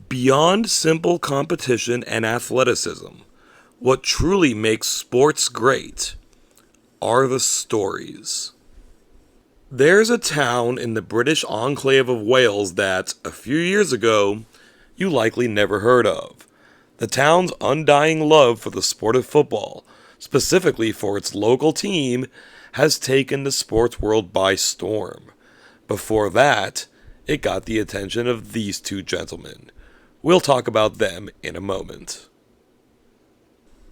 Beyond simple competition and athleticism, what truly makes sports great are the stories. There's a town in the British enclave of Wales that, a few years ago, you likely never heard of. The town's undying love for the sport of football, specifically for its local team, has taken the sports world by storm. Before that, it got the attention of these two gentlemen. We'll talk about them in a moment.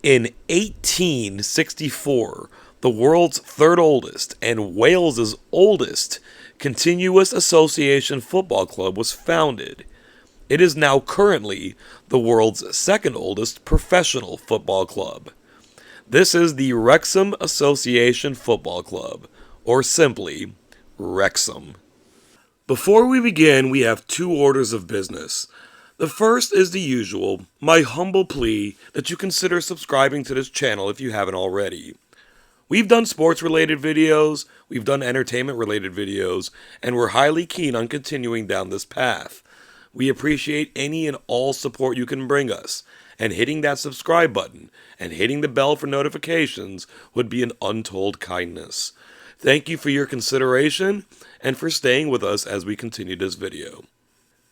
In 1864, the world's third oldest and Wales's oldest continuous association football club was founded. It is now currently the world's second oldest professional football club. This is the Wrexham Association Football Club, or simply, Wrexham. Before we begin, we have two orders of business. The first is the usual, my humble plea that you consider subscribing to this channel if you haven't already. We've done sports-related videos, we've done entertainment-related videos, and we're highly keen on continuing down this path. We appreciate any and all support you can bring us, and hitting that subscribe button and hitting the bell for notifications would be an untold kindness. Thank you for your consideration and for staying with us as we continue this video.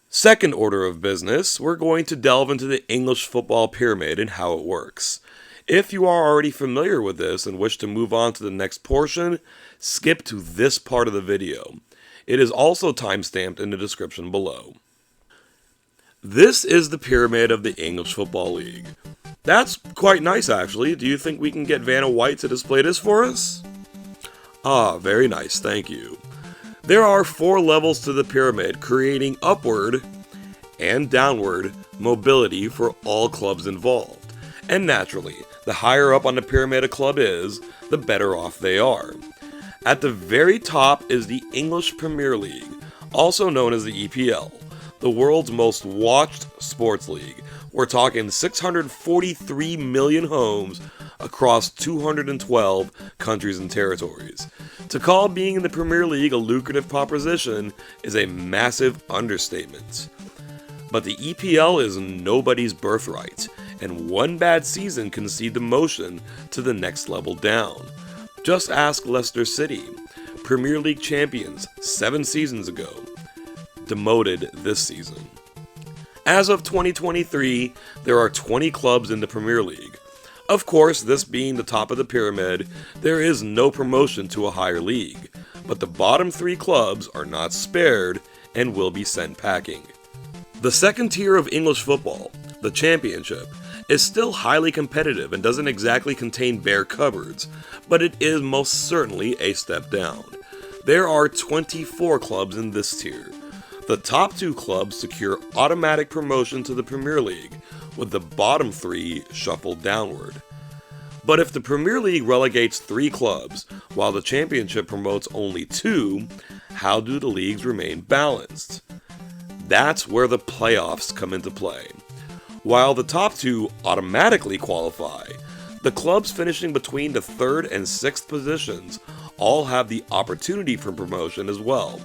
Second order of business, we're going to delve into the English football pyramid and how it works. If you are already familiar with this and wish to move on to the next portion, skip to this part of the video. It is also timestamped in the description below. This is the pyramid of the English Football League. That's quite nice actually. Do you think we can get Vanna White to display this for us? Ah, very nice, thank you. There are 4 levels to the pyramid, creating upward and downward mobility for all clubs involved. And naturally, the higher up on the pyramid a club is, the better off they are. At the very top is the English Premier League, also known as the EPL, the world's most watched sports league. We're talking 643 million homes across 212 countries and territories. To call being in the Premier League a lucrative proposition is a massive understatement. But the EPL is nobody's birthright, and one bad season can see demotion to the next level down. Just ask Leicester City, Premier League champions 7 seasons ago, demoted this season. As of 2023, there are 20 clubs in the Premier League. Of course, this being the top of the pyramid, there is no promotion to a higher league, but the bottom 3 clubs are not spared and will be sent packing. The second tier of English football, the Championship, is still highly competitive and doesn't exactly contain bare cupboards, but it is most certainly a step down. There are 24 clubs in this tier. The top 2 clubs secure automatic promotion to the Premier League, with the bottom 3 shuffled downward. But if the Premier League relegates 3 clubs, while the Championship promotes only 2, how do the leagues remain balanced? That's where the playoffs come into play. While the top 2 automatically qualify, the clubs finishing between the 3rd and 6th positions all have the opportunity for promotion as well.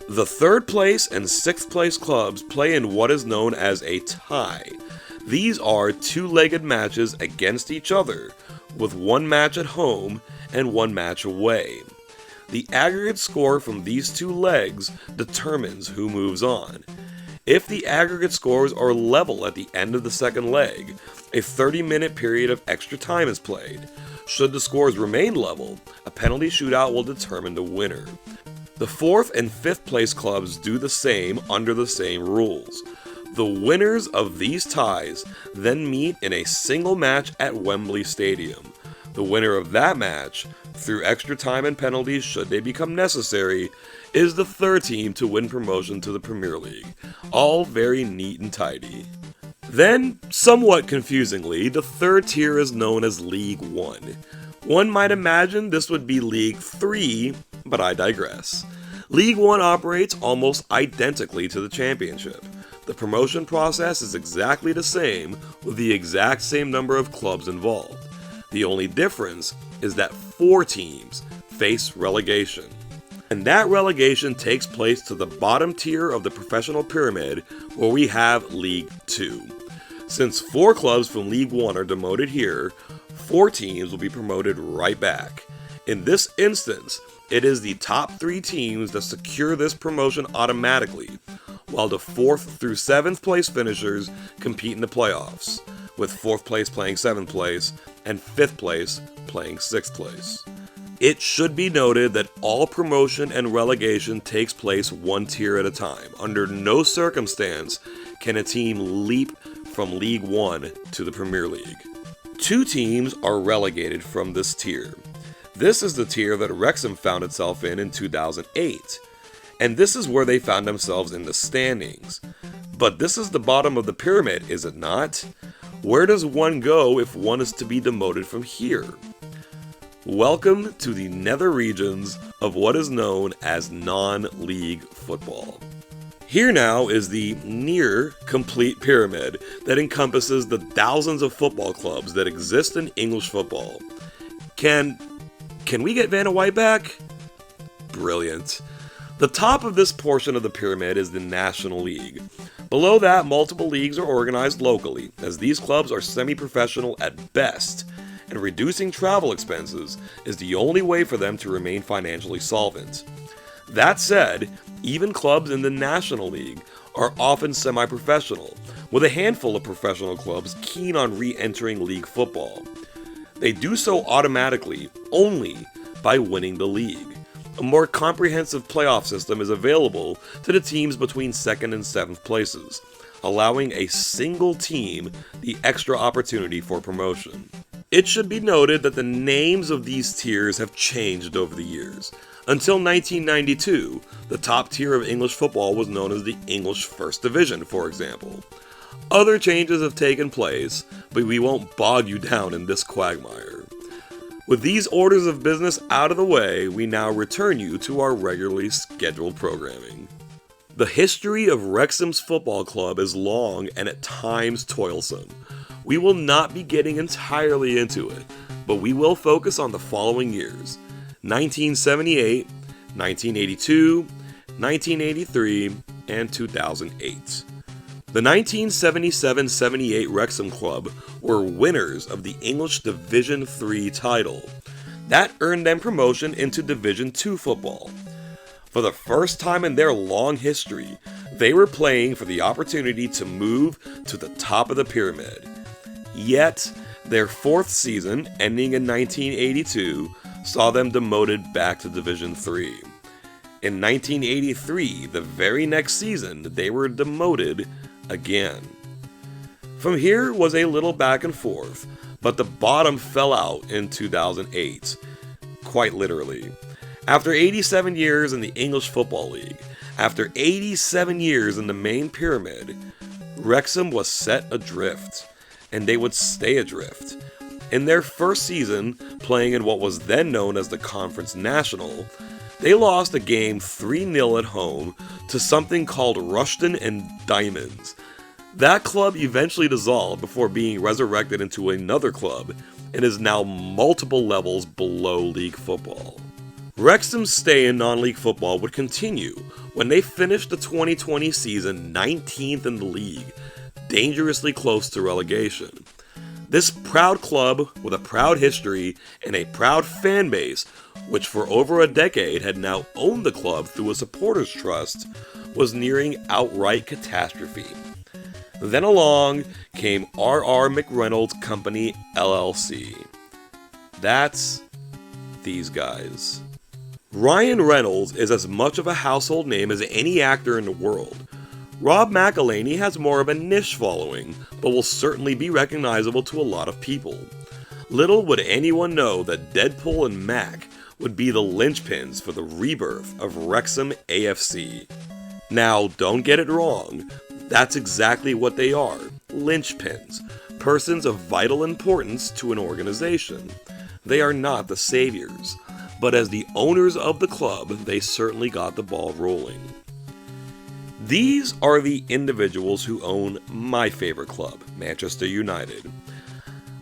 The 3rd place and 6th place clubs play in what is known as a tie. These are 2-legged matches against each other, with 1 match at home and 1 match away. The aggregate score from these 2 legs determines who moves on. If the aggregate scores are level at the end of the second leg, a 30-minute period of extra time is played. Should the scores remain level, a penalty shootout will determine the winner. The 4th and 5th place clubs do the same under the same rules. The winners of these ties then meet in a single match at Wembley Stadium. The winner of that match, through extra time and penalties should they become necessary, is the 3rd team to win promotion to the Premier League. All very neat and tidy. Then, somewhat confusingly, the 3rd tier is known as League 1. One might imagine this would be League 3, but I digress. League 1 operates almost identically to the Championship. The promotion process is exactly the same, with the exact same number of clubs involved. The only difference is that 4 teams face relegation. And that relegation takes place to the bottom tier of the professional pyramid, where we have League 2. Since 4 clubs from League 1 are demoted here, 4 teams will be promoted right back. In this instance, it is the top 3 teams that secure this promotion automatically, while the 4th through 7th place finishers compete in the playoffs, with 4th place playing 7th place and 5th place playing 6th place. It should be noted that all promotion and relegation takes place 1 tier at a time. Under no circumstance can a team leap from League 1 to the Premier League. 2 teams are relegated from this tier. This is the tier that Wrexham found itself in 2008, and this is where they found themselves in the standings. But this is the bottom of the pyramid, is it not? Where does one go if one is to be demoted from here? Welcome to the nether regions of what is known as non-league football. Here now is the near complete pyramid that encompasses the thousands of football clubs that exist in English football. Can we get Vanna White back? Brilliant. The top of this portion of the pyramid is the National League. Below that, multiple leagues are organized locally, as these clubs are semi-professional at best, and reducing travel expenses is the only way for them to remain financially solvent. That said, even clubs in the National League are often semi-professional, with a handful of professional clubs keen on re-entering league football. They do so automatically only by winning the league. A more comprehensive playoff system is available to the teams between 2nd and 7th places, allowing a single team the extra opportunity for promotion. It should be noted that the names of these tiers have changed over the years. Until 1992, the top tier of English football was known as the English First Division, for example. Other changes have taken place, but we won't bog you down in this quagmire. With these orders of business out of the way, we now return you to our regularly scheduled programming. The history of Wrexham's football club is long and at times toilsome. We will not be getting entirely into it, but we will focus on the following years: 1978, 1982, 1983, and 2008. The 1977-78 Wrexham club were winners of the English Division 3 title. That earned them promotion into Division 2 football. For the first time in their long history, they were playing for the opportunity to move to the top of the pyramid. Yet, their 4th season, ending in 1982, saw them demoted back to Division 3. In 1983, the very next season, they were demoted again. From here was a little back and forth, but the bottom fell out in 2008. Quite literally. After 87 years in the English Football League, after 87 years in the main pyramid, Wrexham was set adrift, and they would stay adrift. In their first season, playing in what was then known as the Conference National, they lost a game 3-0 at home to something called Rushden and Diamonds. That club eventually dissolved before being resurrected into another club and is now multiple levels below league football. Wrexham's stay in non-league football would continue when they finished the 2020 season 19th in the league, dangerously close to relegation. This proud club with a proud history and a proud fan base, which for over a decade had now owned the club through a supporters trust, was nearing outright catastrophe. Then along came R.R. McReynolds Company LLC. That's these guys. Ryan Reynolds is as much of a household name as any actor in the world. Rob McElhenney has more of a niche following, but will certainly be recognizable to a lot of people. Little would anyone know that Deadpool and Mac would be the linchpins for the rebirth of Wrexham AFC. Now, don't get it wrong, that's exactly what they are, linchpins, persons of vital importance to an organization. They are not the saviors, but as the owners of the club, they certainly got the ball rolling. These are the individuals who own my favorite club, Manchester United.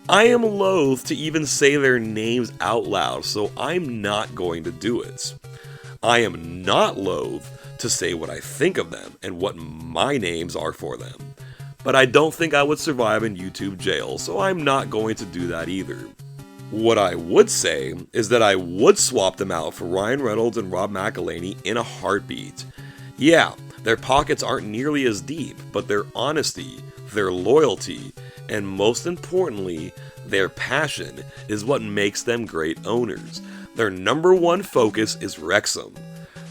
I am loath to even say their names out loud, so I'm not going to do it. I am not loath to say what I think of them and what my names are for them. But I don't think I would survive in YouTube jail, so I'm not going to do that either. What I would say is that I would swap them out for Ryan Reynolds and Rob McElhenney in a heartbeat. Yeah, their pockets aren't nearly as deep, but their honesty, their loyalty, and most importantly, their passion is what makes them great owners. Their number one focus is Wrexham.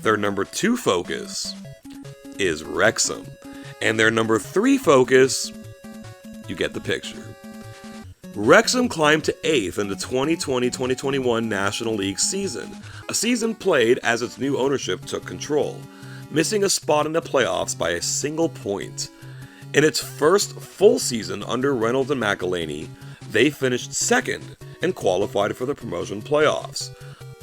Their number two focus is Wrexham. And their number three focus, you get the picture. Wrexham climbed to 8th in the 2020-2021 National League season, a season played as its new ownership took control, missing a spot in the playoffs by a single point. In its first full season under Reynolds and McElhenney, they finished second and qualified for the promotion playoffs.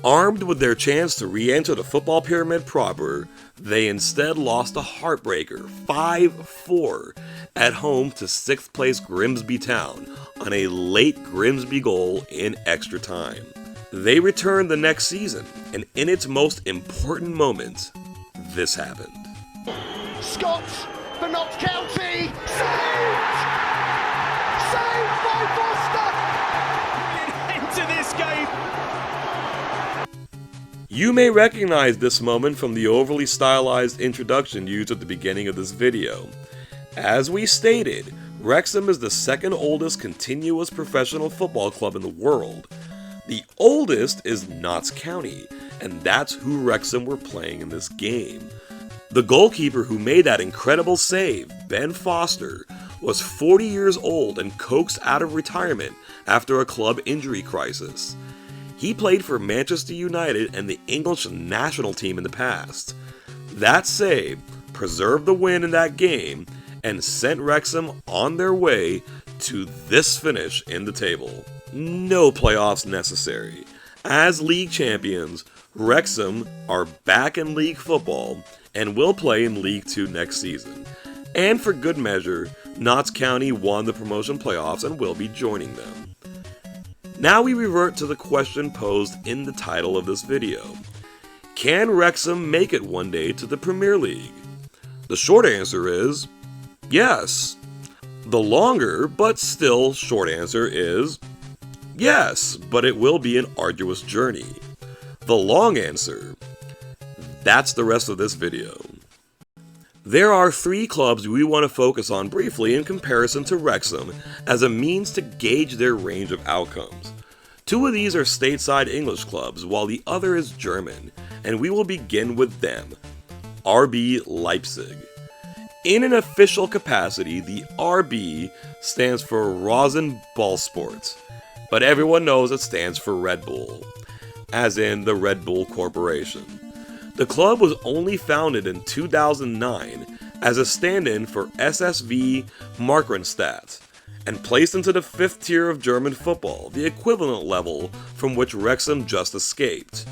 Armed with their chance to re-enter the football pyramid proper, they instead lost a heartbreaker 5-4 at home to 6th place Grimsby Town on a late Grimsby goal in extra time. They returned the next season, and in its most important moment, this happened. Scott for Notts County, saved! Saved by Foster! Into this game. You may recognize this moment from the overly stylized introduction used at the beginning of this video. As we stated, Wrexham is the second oldest continuous professional football club in the world. The oldest is Notts County, and that's who Wrexham were playing in this game. The goalkeeper who made that incredible save, Ben Foster, was 40 years old and coaxed out of retirement after a club injury crisis. He played for Manchester United and the English national team in the past. That save preserved the win in that game and sent Wrexham on their way to this finish in the table. No playoffs necessary. As league champions, Wrexham are back in league football and will play in League 2 next season. And for good measure, Notts County won the promotion playoffs and will be joining them. Now we revert to the question posed in the title of this video. Can Wrexham make it one day to the Premier League? The short answer is yes. The longer, but still short answer is yes, but it will be an arduous journey. The long answer, that's the rest of this video. There are 3 clubs we want to focus on briefly in comparison to Wrexham as a means to gauge their range of outcomes. 2 of these are stateside English clubs, while the other is German, and we will begin with them. RB Leipzig. In an official capacity, the RB stands for Rasenballsport, but everyone knows it stands for Red Bull, as in the Red Bull Corporation. The club was only founded in 2009 as a stand-in for SSV Markranstadt and placed into the 5th tier of German football, the equivalent level from which Wrexham just escaped.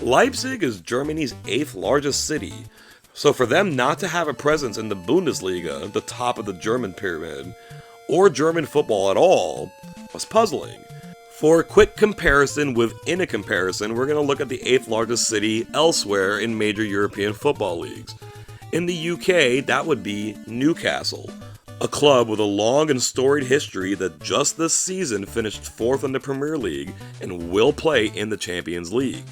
Leipzig is Germany's 8th largest city, so for them not to have a presence in the Bundesliga, the top of the German pyramid, or German football at all, was puzzling. For a quick comparison within a comparison, we're going to look at the 8th largest city elsewhere in major European football leagues. In the UK, that would be Newcastle, a club with a long and storied history that just this season finished 4th in the Premier League and will play in the Champions League.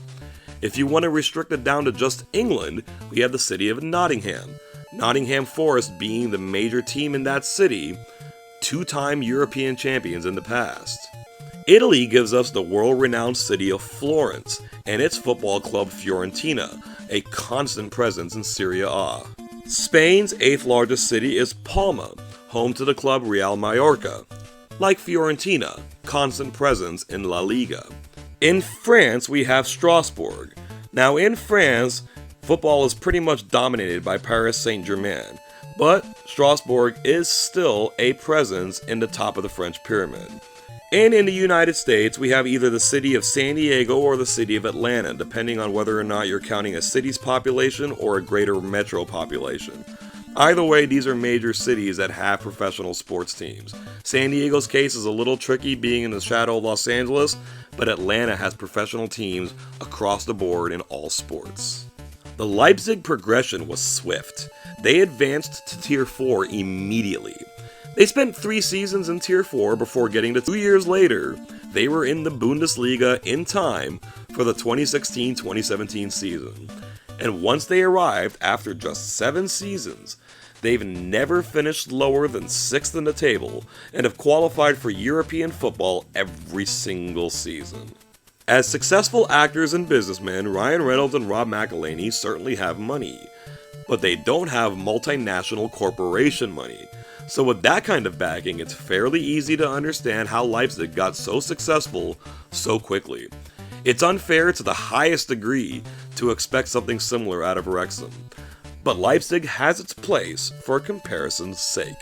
If you want to restrict it down to just England, we have the city of Nottingham. Nottingham Forest being the major team in that city, 2-time European champions in the past. Italy gives us the world-renowned city of Florence and its football club Fiorentina, a constant presence in Serie A. Spain's 8th largest city is Palma, home to the club Real Mallorca. Like Fiorentina, constant presence in La Liga. In France, we have Strasbourg. Now in France, football is pretty much dominated by Paris Saint-Germain, but Strasbourg is still a presence in the top of the French pyramid. And in the United States, we have either the city of San Diego or the city of Atlanta, depending on whether or not you're counting a city's population or a greater metro population. Either way, these are major cities that have professional sports teams. San Diego's case is a little tricky being in the shadow of Los Angeles, but Atlanta has professional teams across the board in all sports. The Leipzig progression was swift. They advanced to Tier 4 immediately. They spent 3 seasons in Tier 4 before getting to 2 years later, they were in the Bundesliga in time for the 2016-2017 season. And once they arrived after just 7 seasons, they've never finished lower than 6th in the table and have qualified for European football every single season. As successful actors and businessmen, Ryan Reynolds and Rob McElhenney certainly have money, but they don't have multinational corporation money. So with that kind of backing, it's fairly easy to understand how Leipzig got so successful so quickly. It's unfair to the highest degree to expect something similar out of Wrexham, but Leipzig has its place for comparison's sake.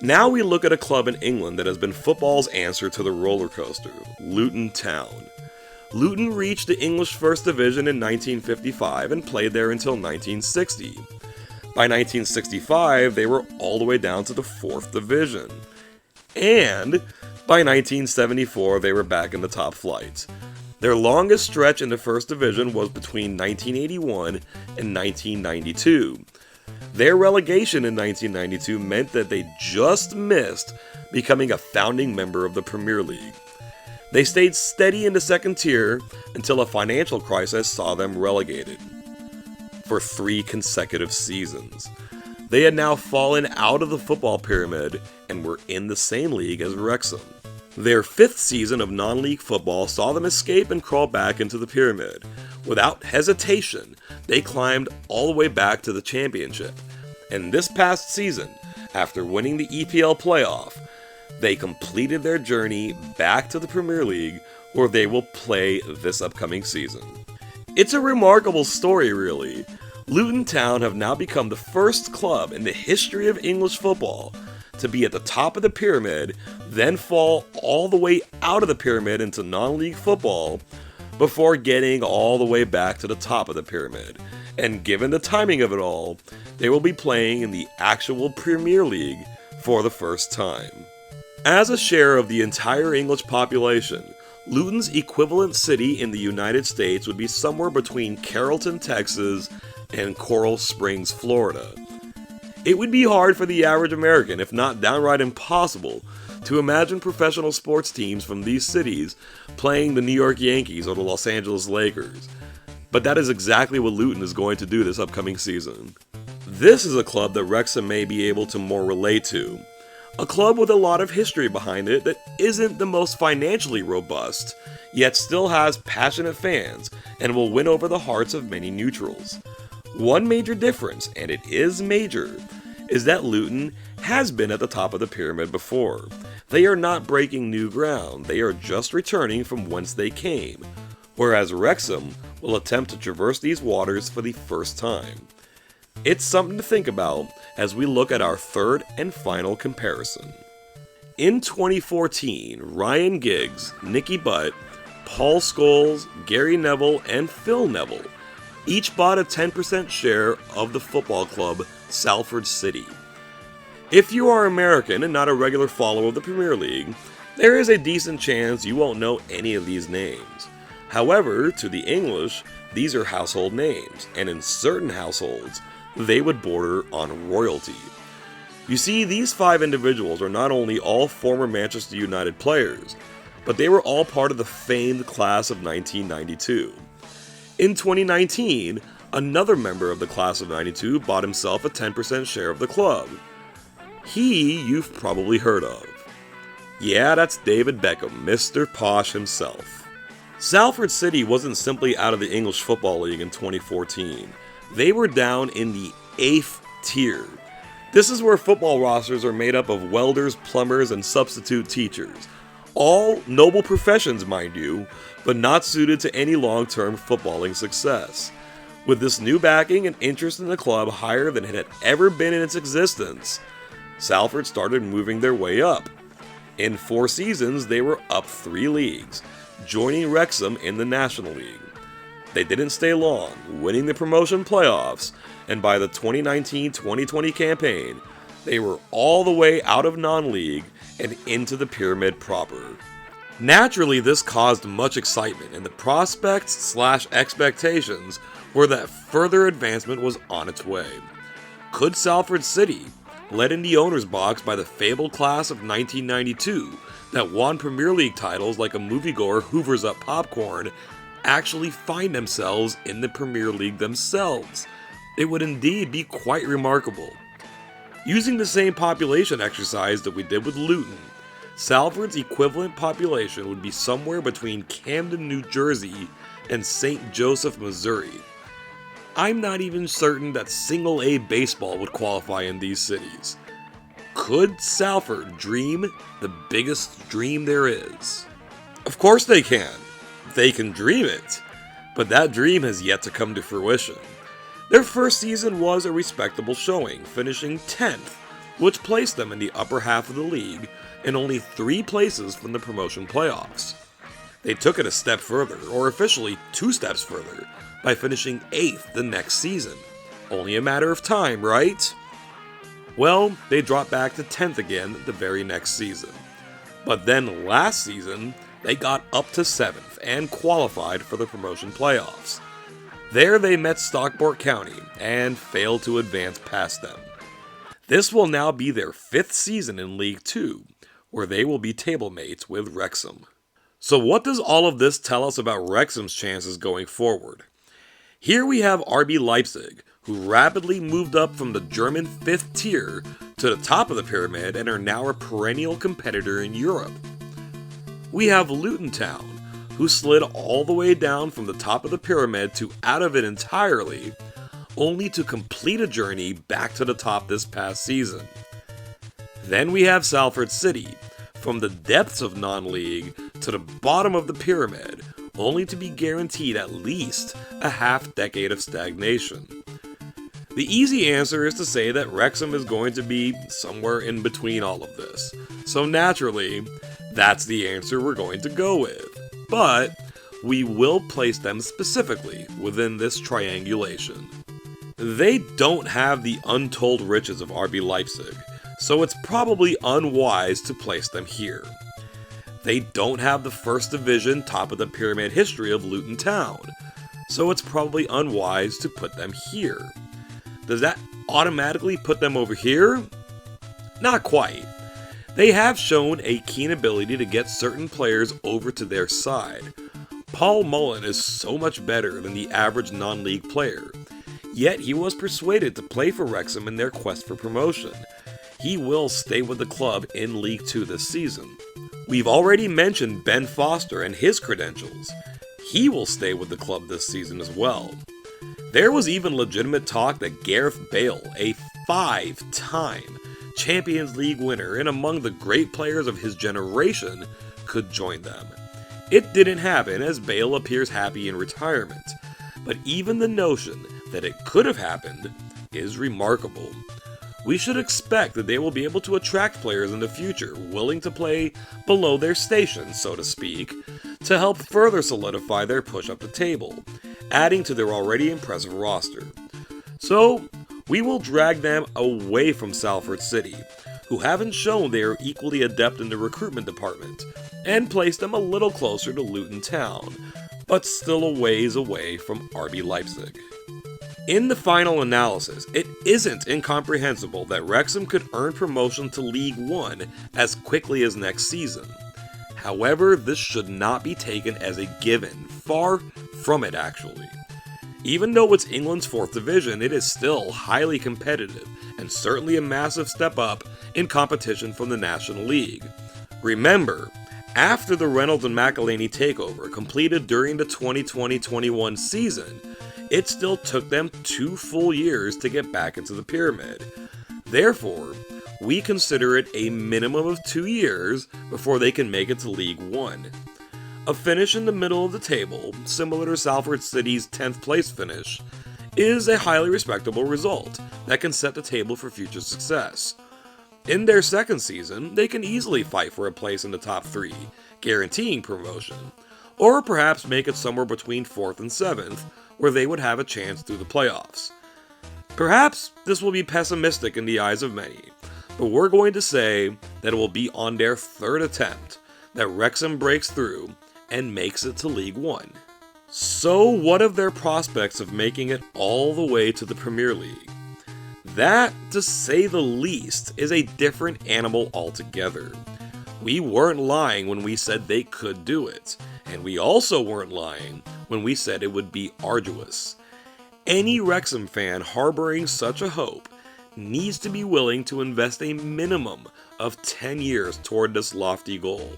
Now we look at a club in England that has been football's answer to the roller coaster, Luton Town. Luton reached the English First Division in 1955 and played there until 1960. By 1965, they were all the way down to the 4th Division. And by 1974, they were back in the top flight. Their longest stretch in the First Division was between 1981 and 1992. Their relegation in 1992 meant that they just missed becoming a founding member of the Premier League. They stayed steady in the second tier until a financial crisis saw them relegated. For 3 consecutive seasons. They had now fallen out of the football pyramid and were in the same league as Wrexham. Their 5th season of non-league football saw them escape and crawl back into the pyramid. Without hesitation, they climbed all the way back to the championship. And this past season, after winning the EPL playoff, they completed their journey back to the Premier League, where they will play this upcoming season. It's a remarkable story, really. Luton Town have now become the first club in the history of English football to be at the top of the pyramid, then fall all the way out of the pyramid into non-league football, before getting all the way back to the top of the pyramid. And given the timing of it all, they will be playing in the actual Premier League for the first time. As a share of the entire English population, Luton's equivalent city in the United States would be somewhere between Carrollton, Texas, and Coral Springs, Florida. It would be hard for the average American, if not downright impossible, to imagine professional sports teams from these cities playing the New York Yankees or the Los Angeles Lakers. But that is exactly what Luton is going to do this upcoming season. This is a club that Wrexham may be able to more relate to. A club with a lot of history behind it that isn't the most financially robust, yet still has passionate fans and will win over the hearts of many neutrals. One major difference, and it is major, is that Luton has been at the top of the pyramid before. They are not breaking new ground, they are just returning from whence they came, whereas Wrexham will attempt to traverse these waters for the first time. It's something to think about as we look at our third and final comparison. In 2014, Ryan Giggs, Nicky Butt, Paul Scholes, Gary Neville, and Phil Neville each bought a 10% share of the football club Salford City. If you are American and not a regular follower of the Premier League, there is a decent chance you won't know any of these names. However, to the English, these are household names, and in certain households, they would border on royalty. You see, these 5 individuals are not only all former Manchester United players, but they were all part of the famed class of 1992. In 2019, another member of the class of 92 bought himself a 10% share of the club. He you've probably heard of. Yeah, that's David Beckham, Mr. Posh himself. Salford City wasn't simply out of the English Football League in 2014. They were down in the 8th tier. This is where football rosters are made up of welders, plumbers, and substitute teachers. All noble professions, mind you, but not suited to any long-term footballing success. With this new backing and interest in the club higher than it had ever been in its existence, Salford started moving their way up. In 4 seasons, they were up 3 leagues, joining Wrexham in the National League. They didn't stay long, winning the promotion playoffs, and by the 2019-2020 campaign, they were all the way out of non-league and into the pyramid proper. Naturally, this caused much excitement, and the prospects/expectations or that further advancement was on its way. Could Salford City, led in the owner's box by the fabled class of 1992 that won Premier League titles like a moviegoer hoovers up popcorn, actually find themselves in the Premier League themselves? It would indeed be quite remarkable. Using the same population exercise that we did with Luton, Salford's equivalent population would be somewhere between Camden, New Jersey and St. Joseph, Missouri. I'm not even certain that single A baseball would qualify in these cities. Could Salford dream the biggest dream there is? Of course they can. They can dream it. But that dream has yet to come to fruition. Their first season was a respectable showing, finishing 10th, which placed them in the upper half of the league and only 3 places from the promotion playoffs. They took it a step further, or officially 2 steps further, by finishing 8th the next season. Only a matter of time, right? Well, they dropped back to 10th again the very next season. But then last season, they got up to 7th and qualified for the promotion playoffs. There they met Stockport County and failed to advance past them. This will now be their 5th season in League 2, where they will be table mates with Wrexham. So what does all of this tell us about Wrexham's chances going forward? Here we have RB Leipzig, who rapidly moved up from the German 5th tier to the top of the pyramid and are now a perennial competitor in Europe. We have Luton Town, who slid all the way down from the top of the pyramid to out of it entirely, only to complete a journey back to the top this past season. Then we have Salford City, from the depths of non-league to the bottom of the pyramid, only to be guaranteed at least a half-decade of stagnation. The easy answer is to say that Wrexham is going to be somewhere in between all of this, so naturally, that's the answer we're going to go with. But we will place them specifically within this triangulation. They don't have the untold riches of RB Leipzig, so it's probably unwise to place them here. They don't have the first division top of the pyramid history of Luton Town, so it's probably unwise to put them here. Does that automatically put them over here? Not quite. They have shown a keen ability to get certain players over to their side. Paul Mullen is so much better than the average non-league player, yet he was persuaded to play for Wrexham in their quest for promotion. He will stay with the club in League 2 this season. We've already mentioned Ben Foster and his credentials. He will stay with the club this season as well. There was even legitimate talk that Gareth Bale, a 5-time Champions League winner and among the great players of his generation, could join them. It didn't happen, as Bale appears happy in retirement, but even the notion that it could have happened is remarkable. We should expect that they will be able to attract players in the future willing to play below their station, so to speak, to help further solidify their push up the table, adding to their already impressive roster. So, we will drag them away from Salford City, who haven't shown they are equally adept in the recruitment department, and place them a little closer to Luton Town, but still a ways away from RB Leipzig. In the final analysis, it isn't incomprehensible that Wrexham could earn promotion to League 1 as quickly as next season. However, this should not be taken as a given, far from it actually. Even though it's England's 4th division, it is still highly competitive, and certainly a massive step up in competition from the National League. Remember, after the Reynolds and McElhaney takeover completed during the 2020-21 season, it still took them 2 full years to get back into the pyramid. Therefore, we consider it a minimum of 2 years before they can make it to League 1. A finish in the middle of the table, similar to Salford City's 10th place finish, is a highly respectable result that can set the table for future success. In their second season, they can easily fight for a place in the top 3, guaranteeing promotion, or perhaps make it somewhere between 4th and 7th, where they would have a chance through the playoffs. Perhaps this will be pessimistic in the eyes of many, but we're going to say that it will be on their 3rd attempt that Wrexham breaks through and makes it to League 1. So what of their prospects of making it all the way to the Premier League? That, to say the least, is a different animal altogether. We weren't lying when we said they could do it, and we also weren't lying when we said it would be arduous. Any Wrexham fan harboring such a hope needs to be willing to invest a minimum of 10 years toward this lofty goal.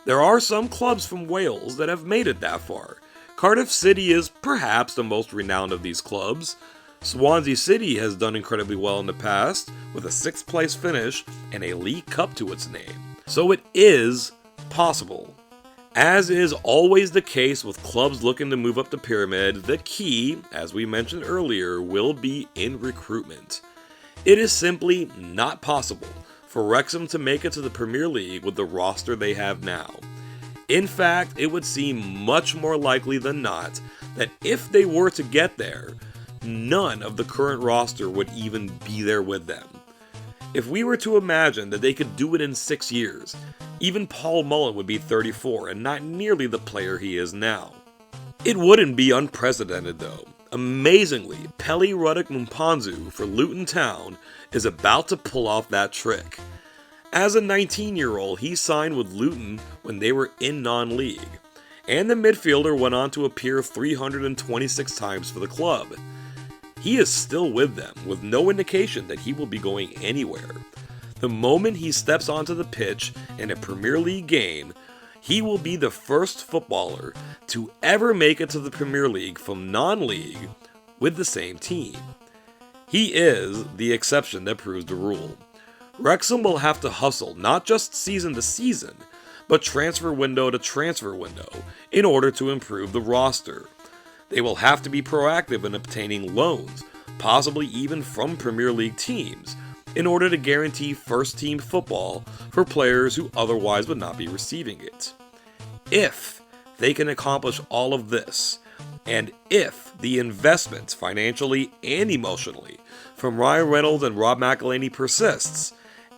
There are some clubs from Wales that have made it that far. Cardiff City is perhaps the most renowned of these clubs. Swansea City has done incredibly well in the past, with a 6th place finish and a League Cup to its name. So it is possible. As is always the case with clubs looking to move up the pyramid, the key, as we mentioned earlier, will be in recruitment. It is simply not possible for Wrexham to make it to the Premier League with the roster they have now. In fact, it would seem much more likely than not that if they were to get there, none of the current roster would even be there with them. If we were to imagine that they could do it in 6 years, even Paul Mullen would be 34 and not nearly the player he is now. It wouldn't be unprecedented though. Amazingly, Pelly Ruddock Mpanzu for Luton Town is about to pull off that trick. As a 19-year-old, he signed with Luton when they were in non-league, and the midfielder went on to appear 326 times for the club. He is still with them, with no indication that he will be going anywhere. The moment he steps onto the pitch in a Premier League game, he will be the first footballer to ever make it to the Premier League from non-league with the same team. He is the exception that proves the rule. Wrexham will have to hustle not just season to season, but transfer window to transfer window in order to improve the roster. They will have to be proactive in obtaining loans, possibly even from Premier League teams, in order to guarantee first-team football for players who otherwise would not be receiving it. If they can accomplish all of this, and if the investment financially and emotionally from Ryan Reynolds and Rob McElhenney persists,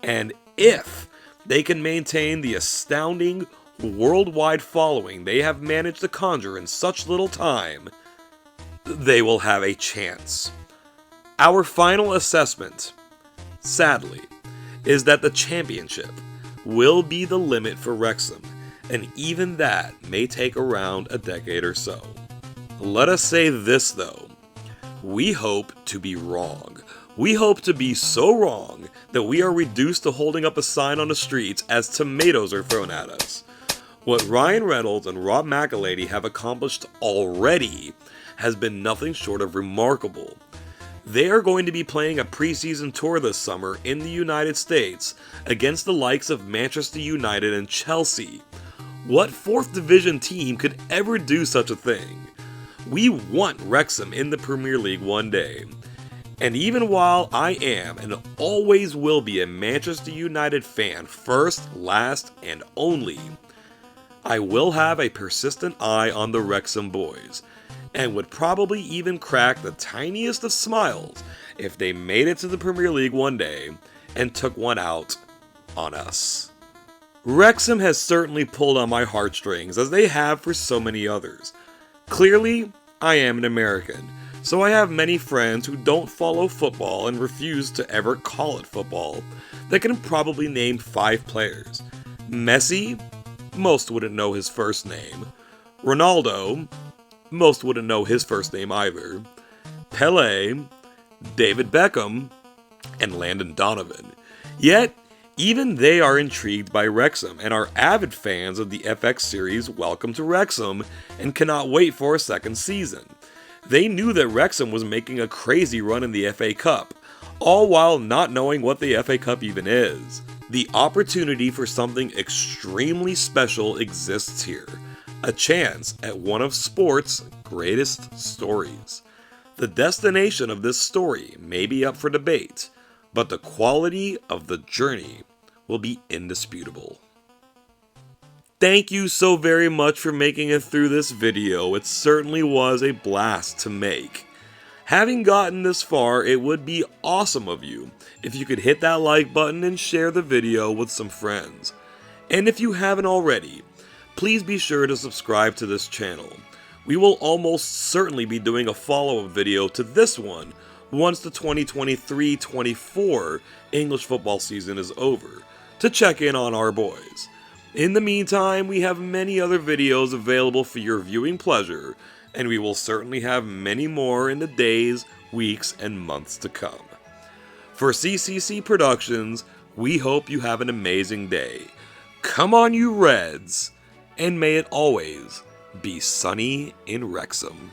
and if they can maintain the astounding worldwide following they have managed to conjure in such little time, they will have a chance. Our final assessment, sadly, is that the championship will be the limit for Wrexham, and even that may take around a decade or so. Let us say this though, we hope to be wrong. We hope to be so wrong that we are reduced to holding up a sign on the streets as tomatoes are thrown at us. What Ryan Reynolds and Rob McElhenney have accomplished already has been nothing short of remarkable. They are going to be playing a preseason tour this summer in the United States against the likes of Manchester United and Chelsea. What 4th Division team could ever do such a thing? We want Wrexham in the Premier League one day. And even while I am and always will be a Manchester United fan first, last, and only, I will have a persistent eye on the Wrexham boys, and would probably even crack the tiniest of smiles if they made it to the Premier League one day and took one out on us. Wrexham has certainly pulled on my heartstrings, as they have for so many others. Clearly, I am an American, so I have many friends who don't follow football and refuse to ever call it football that can probably name 5 players. Messi? Most wouldn't know his first name. Ronaldo? Most wouldn't know his first name either. Pelé, David Beckham, and Landon Donovan. Yet, even they are intrigued by Wrexham and are avid fans of the FX series Welcome to Wrexham and cannot wait for a second season. They knew that Wrexham was making a crazy run in the FA Cup, all while not knowing what the FA Cup even is. The opportunity for something extremely special exists here. A chance at one of sport's greatest stories. The destination of this story may be up for debate, but the quality of the journey will be indisputable. Thank you so very much for making it through this video. It certainly was a blast to make. Having gotten this far, it would be awesome of you if you could hit that like button and share the video with some friends. And if you haven't already, please be sure to subscribe to this channel. We will almost certainly be doing a follow-up video to this one once the 2023-24 English football season is over, to check in on our boys. In the meantime, we have many other videos available for your viewing pleasure, and we will certainly have many more in the days, weeks, and months to come. For CCC Productions, we hope you have an amazing day. Come on, you Reds, and may it always be sunny in Wrexham.